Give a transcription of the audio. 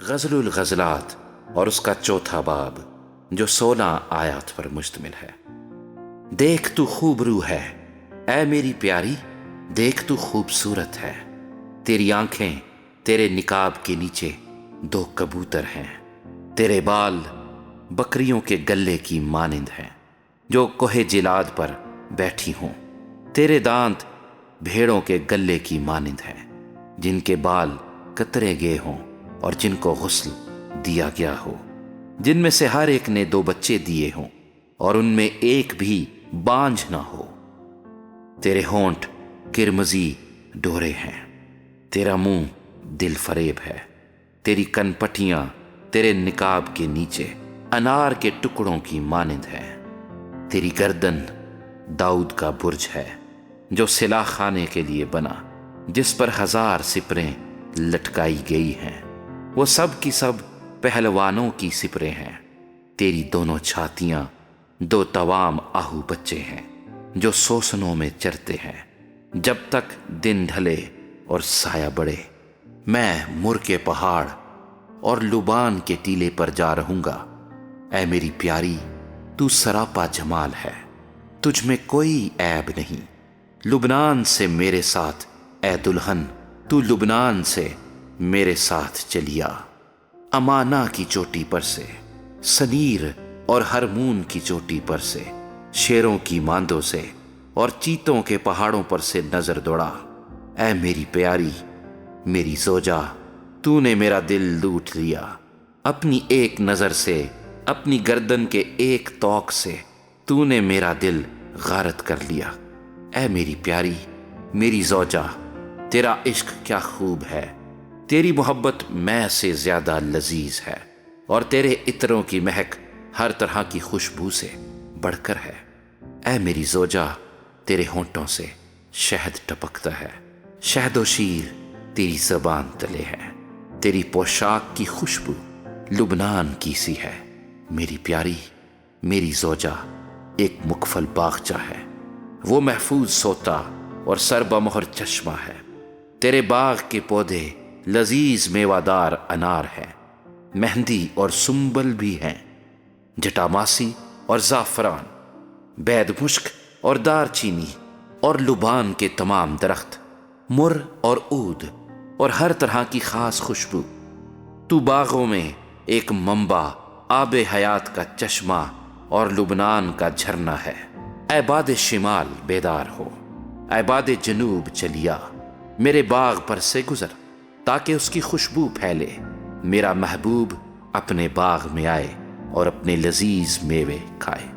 غزل الغزلات اور اس کا چوتھا باب جو 16 آیات پر مشتمل ہے۔ دیکھ تو خوب رو ہے اے میری پیاری، دیکھ تو خوبصورت ہے، تیری آنکھیں تیرے نقاب کے نیچے 2 کبوتر ہیں، تیرے بال بکریوں کے گلے کی مانند ہیں جو کوہ جلاد پر بیٹھی ہوں، تیرے دانت بھیڑوں کے گلے کی مانند ہیں جن کے بال کترے گئے ہوں اور جن کو غسل دیا گیا ہو، جن میں سے ہر ایک نے 2 بچے دیے ہوں اور ان میں ایک بھی بانجھ نہ ہو، تیرے ہونٹ کرمزی ڈورے ہیں، تیرا منہ دل فریب ہے، تیری کن پٹیاں تیرے نقاب کے نیچے انار کے ٹکڑوں کی مانند ہے، تیری گردن داؤد کا برج ہے جو سلاح خانے کے لیے بنا، جس پر 1000 سپریں لٹکائی گئی ہیں، وہ سب کی سب پہلوانوں کی سپریں ہیں، تیری دونوں چھاتیاں 2 توام آہو بچے ہیں جو سوسنوں میں چرتے ہیں، جب تک دن ڈھلے اور سایہ بڑھے۔ میں مر کے پہاڑ اور لبان کے ٹیلے پر جا رہوں گا، اے میری پیاری تو سراپا جمال ہے، تجھ میں کوئی عیب نہیں، لبنان سے میرے ساتھ اے دلہن، تو لبنان سے میرے ساتھ چلیا، امانہ کی چوٹی پر سے، سنیر اور ہرمون کی چوٹی پر سے، شیروں کی ماندوں سے اور چیتوں کے پہاڑوں پر سے نظر دوڑا، اے میری پیاری میری زوجہ، تو نے میرا دل لوٹ لیا، اپنی ایک نظر سے، اپنی گردن کے ایک توق سے تو نے میرا دل غارت کر لیا، اے میری پیاری میری زوجہ، تیرا عشق کیا خوب ہے، تیری محبت میں سے زیادہ لذیذ ہے اور تیرے عطروں کی مہک ہر طرح کی خوشبو سے بڑھ کر ہے، اے میری زوجہ تیرے ہونٹوں سے شہد ٹپکتا ہے، شہد و شیر تیری زبان تلے ہے، تیری پوشاک کی خوشبو لبنان کی سی ہے، میری پیاری میری زوجہ ایک مقفل باغچہ ہے، وہ محفوظ سوتا اور سر بمہر چشمہ ہے، تیرے باغ کے پودے لذیذ میوادار انار ہیں، مہندی اور سنبل بھی ہیں، جٹاماسی اور زعفران، بید مشک اور دار چینی اور لبان کے تمام درخت، مر اور عود اور ہر طرح کی خاص خوشبو، تو باغوں میں ایک منبع آب حیات کا چشمہ اور لبنان کا جھرنا ہے، اے باد شمال بیدار ہو، اے باد جنوب چلیا، میرے باغ پر سے گزر تاکہ اس کی خوشبو پھیلے، میرا محبوب اپنے باغ میں آئے اور اپنے لذیذ میوے کھائے۔